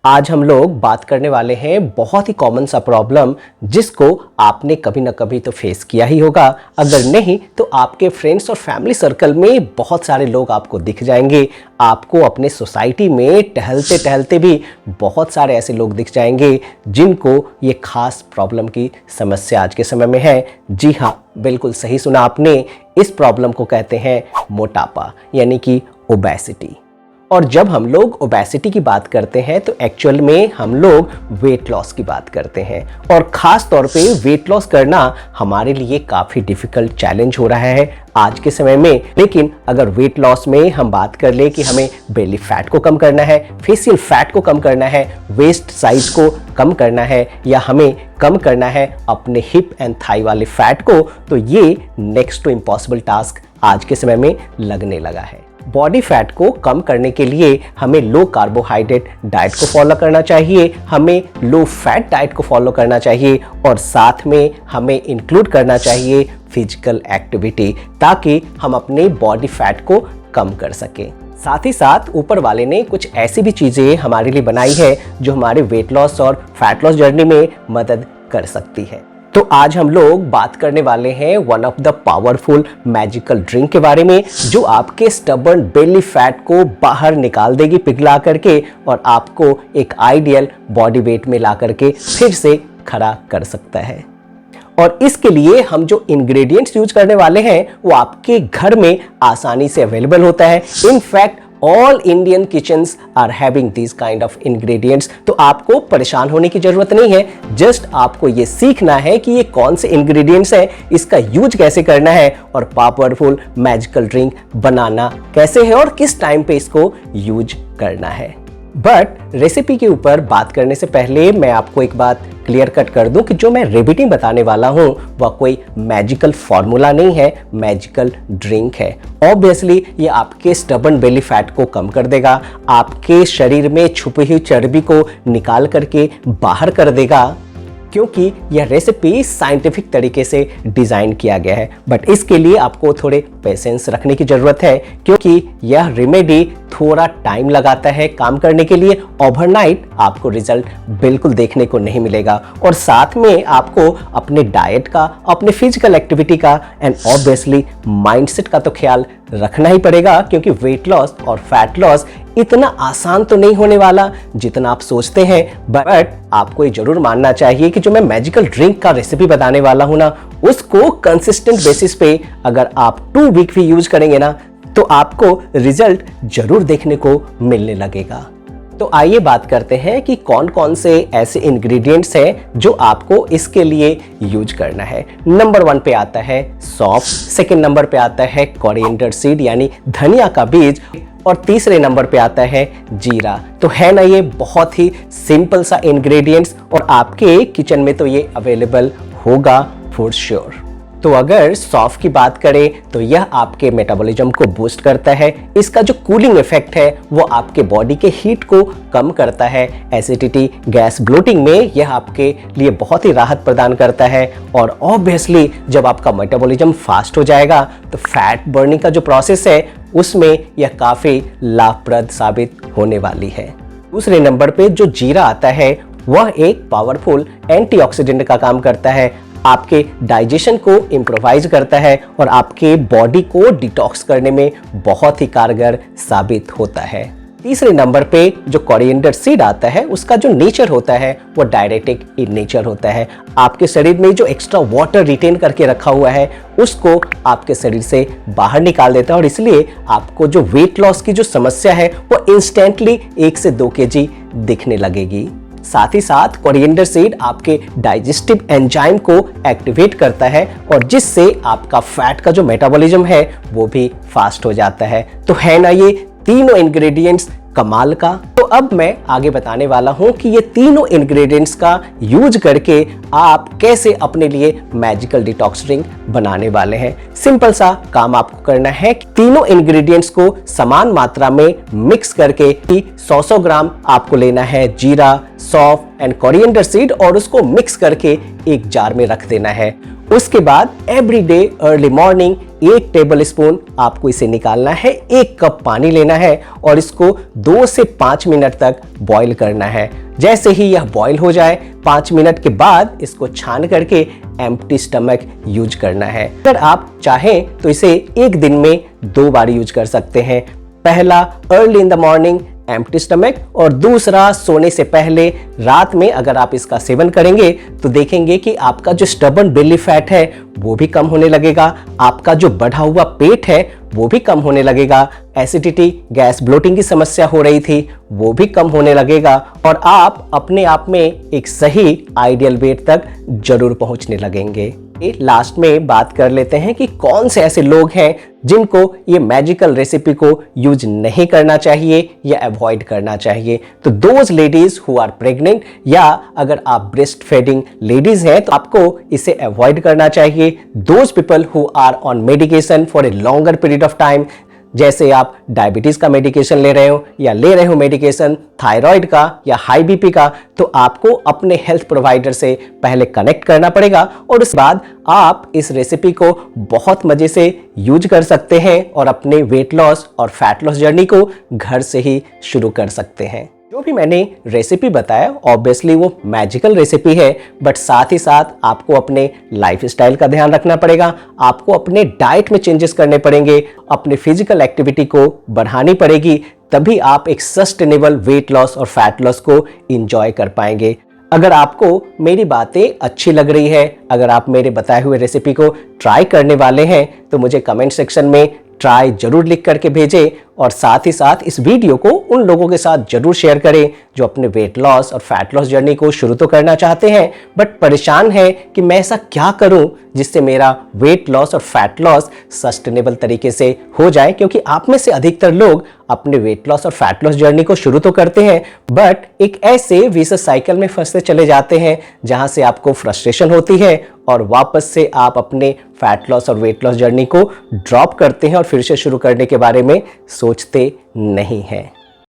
आज हम लोग बात करने वाले हैं बहुत ही कॉमन सा प्रॉब्लम जिसको आपने कभी ना कभी तो फेस किया ही होगा। अगर नहीं तो आपके फ्रेंड्स और फैमिली सर्कल में बहुत सारे लोग आपको दिख जाएंगे। आपको अपने सोसाइटी में टहलते टहलते भी बहुत सारे ऐसे लोग दिख जाएंगे जिनको ये खास प्रॉब्लम की समस्या आज के समय में है। जी हाँ, बिल्कुल सही सुना आपने। इस प्रॉब्लम को कहते हैं मोटापा यानी कि ओबेसिटी। और जब हम लोग ओबेसिटी की बात करते हैं तो एक्चुअल में हम लोग वेट लॉस की बात करते हैं और ख़ास तौर पे वेट लॉस करना हमारे लिए काफ़ी डिफ़िकल्ट चैलेंज हो रहा है आज के समय में। लेकिन अगर वेट लॉस में हम बात कर ले कि हमें बेली फैट को कम करना है, फेशियल फैट को कम करना है, वेस्ट साइज को कम करना है या हमें कम करना है अपने हिप एंड थाई वाले फैट को, तो ये नेक्स्ट टू इम्पॉसिबल टास्क आज के समय में लगने लगा है। बॉडी फैट को कम करने के लिए हमें लो कार्बोहाइड्रेट डाइट को फॉलो करना चाहिए, हमें लो फैट डाइट को फॉलो करना चाहिए और साथ में हमें इंक्लूड करना चाहिए फिजिकल एक्टिविटी ताकि हम अपने बॉडी फैट को कम कर सकें। साथ ही साथ ऊपर वाले ने कुछ ऐसी भी चीज़ें हमारे लिए बनाई है जो हमारे वेट लॉस और फैट लॉस जर्नी में मदद कर सकती है। तो आज हम लोग बात करने वाले हैं one of the powerful magical drink के बारे में जो आपके स्टबर्न बेली फैट को बाहर निकाल देगी पिघला करके और आपको एक आइडियल बॉडी वेट में ला करके फिर से खड़ा कर सकता है। और इसके लिए हम जो इंग्रेडिएंट्स यूज करने वाले हैं वो आपके घर में आसानी से अवेलेबल होता है। In fact all Indian kitchens are having this kind of ingredients. तो आपको परेशान होने की जरूरत नहीं है, जस्ट आपको ये सीखना है कि ये कौन से इंग्रेडिएंट्स हैं, इसका यूज कैसे करना है और पावरफुल मैजिकल ड्रिंक बनाना कैसे है और किस टाइम पे इसको यूज करना है। बट रेसिपी के ऊपर बात करने से पहले मैं आपको एक बात क्लियर कट कर दूं कि जो मैं रेमेडी बताने वाला हूं वह कोई मैजिकल फॉर्मूला नहीं है, मैजिकल ड्रिंक है। ऑब्वियसली ये आपके स्टबर्न बेली फैट को कम कर देगा, आपके शरीर में छुपी हुई चर्बी को निकाल करके बाहर कर देगा, क्योंकि यह रेसिपी साइंटिफिक तरीके से डिज़ाइन किया गया है। बट इसके लिए आपको थोड़े पेशेंस रखने की ज़रूरत है क्योंकि यह रेमेडी थोड़ा टाइम लगाता है काम करने के लिए। ओवरनाइट आपको रिजल्ट बिल्कुल देखने को नहीं मिलेगा और साथ में आपको अपने डाइट का, अपने फिजिकल एक्टिविटी का एंड ऑब्वियसली माइंडसेट का तो ख्याल रखना ही पड़ेगा क्योंकि वेट लॉस और फैट लॉस इतना आसान तो नहीं होने वाला जितना आप सोचते हैं। बट आपको ये जरूर मानना चाहिए कि जो मैं मैजिकल ड्रिंक का रेसिपी बताने वाला हूं ना, उसको कंसिस्टेंट बेसिस पे अगर आप 2 वीक भी यूज करेंगे ना तो आपको रिजल्ट जरूर देखने को मिलने लगेगा। तो आइए बात करते हैं कि कौन कौन से ऐसे इंग्रेडिएंट्स हैं जो आपको इसके लिए यूज करना है। नंबर 1 पे आता है सौंफ, सेकंड नंबर पे आता है कोरिएंडर सीड यानी धनिया का बीज और तीसरे नंबर पे आता है जीरा। तो है ना ये बहुत ही सिंपल सा इंग्रेडिएंट्स और आपके किचन में तो ये अवेलेबल होगा फॉर श्योर। तो अगर सौंफ की बात करें तो यह आपके मेटाबॉलिज्म को बूस्ट करता है। इसका जो कूलिंग इफेक्ट है वो आपके बॉडी के हीट को कम करता है। एसिडिटी, गैस, ब्लोटिंग में यह आपके लिए बहुत ही राहत प्रदान करता है और ऑब्वियसली जब आपका मेटाबॉलिज्म फास्ट हो जाएगा तो फैट बर्निंग का जो प्रोसेस है उसमें यह काफ़ी लाभप्रद साबित होने वाली है। दूसरे नंबर पे जो जीरा आता है वह एक पावरफुल एंटीऑक्सीडेंट का काम करता है, आपके डाइजेशन को इम्प्रोवाइज करता है और आपके बॉडी को डिटॉक्स करने में बहुत ही कारगर साबित होता है। तीसरे नंबर पे जो कोरिएंडर सीड आता है उसका जो नेचर होता है वो डायरेटिक इन नेचर होता है। आपके शरीर में जो एक्स्ट्रा वाटर रिटेन करके रखा हुआ है उसको आपके शरीर से बाहर निकाल देता है और इसलिए आपको जो वेट लॉस की जो समस्या है वो इंस्टेंटली 1 से 2 kg दिखने लगेगी। साथ ही साथ कोरिएंडर सीड आपके डाइजेस्टिव एंजाइम को एक्टिवेट करता है और जिससे आपका फैट का जो मेटाबॉलिज्म है वो भी फास्ट हो जाता है। तो है ना ये तीनों इंग्रेडिएंट्स कमाल का। तो अब मैं आगे बताने वाला हूं कि ये तीनों इंग्रेडिएंट्स का यूज करके आप कैसे अपने लिए मैजिकल डिटॉक्स ड्रिंक बनाने वाले हैं। सिंपल सा काम आपको करना है कि तीनों इंग्रेडिएंट्स को समान मात्रा में मिक्स करके 100 ग्राम आपको लेना है जीरा, सौंफ एंड कोरिएंडर सीड और उसको मिक्स करके एक जार में रख देना है। उसके बाद every day early morning 1 table spoon आपको इसे निकालना है, 1 कप पानी लेना है और इसको 2 से 5 मिनट तक बॉईल करना है। जैसे ही यह बॉईल हो जाए 5 मिनट के बाद इसको छान करके एम्प्टी स्टमक यूज करना है। अगर आप चाहें तो इसे एक दिन में 2 बार यूज कर सकते हैं। पहला early in the morning empty stomach और दूसरा सोने से पहले रात में अगर आप इसका सेवन करेंगे तो देखेंगे कि आपका जो स्टबर्न बेली फैट है वो भी कम होने लगेगा, आपका जो बढ़ा हुआ पेट है वो भी कम होने लगेगा, एसिडिटी गैस ब्लोटिंग की समस्या हो रही थी वो भी कम होने लगेगा और आप अपने आप में एक सही आइडियल वेट तक जरूर पहुंचने लगेंगे। लास्ट में बात कर लेते हैं कि कौन से ऐसे लोग हैं जिनको ये मैजिकल रेसिपी को यूज नहीं करना चाहिए या अवॉइड करना चाहिए। तो those ladies who are pregnant या अगर आप ब्रेस्ट फीडिंग लेडीज हैं तो आपको इसे अवॉइड करना चाहिए। Those people who are on medication for a longer period of time, जैसे आप डायबिटीज का मेडिकेशन ले रहे हो या ले रहे हो मेडिकेशन थायराइड का या हाई बीपी का, तो आपको अपने हेल्थ प्रोवाइडर से पहले कनेक्ट करना पड़ेगा और उसके बाद आप इस रेसिपी को बहुत मजे से यूज कर सकते हैं और अपने वेट लॉस और फैट लॉस जर्नी को घर से ही शुरू कर सकते हैं। जो भी मैंने रेसिपी बताया ऑब्वियसली वो मैजिकल रेसिपी है, बट साथ ही साथ आपको अपने लाइफस्टाइल का ध्यान रखना पड़ेगा, आपको अपने डाइट में चेंजेस करने पड़ेंगे, अपने फिजिकल एक्टिविटी को बढ़ानी पड़ेगी, तभी आप एक सस्टेनेबल वेट लॉस और फैट लॉस को एंजॉय कर पाएंगे। अगर आपको मेरी बातें अच्छी लग रही है, अगर आप मेरे बताए हुए रेसिपी को ट्राई करने वाले हैं तो मुझे कमेंट सेक्शन में ट्राई जरूर लिख करके भेजें और साथ ही साथ इस वीडियो को उन लोगों के साथ जरूर शेयर करें जो अपने वेट लॉस और फैट लॉस जर्नी को शुरू तो करना चाहते हैं बट परेशान है कि मैं ऐसा क्या करूं जिससे मेरा वेट लॉस और फैट लॉस सस्टेनेबल तरीके से हो जाए, क्योंकि आप में से अधिकतर लोग अपने वेट लॉस और फैट लॉस जर्नी को शुरू तो करते हैं बट एक ऐसे विशेष साइकिल में फंसते चले जाते हैं जहां से आपको फ्रस्ट्रेशन होती है और वापस से आप अपने फैट लॉस और वेट लॉस जर्नी को ड्रॉप करते हैं और फिर से शुरू करने के बारे में सोचते नहीं हैं।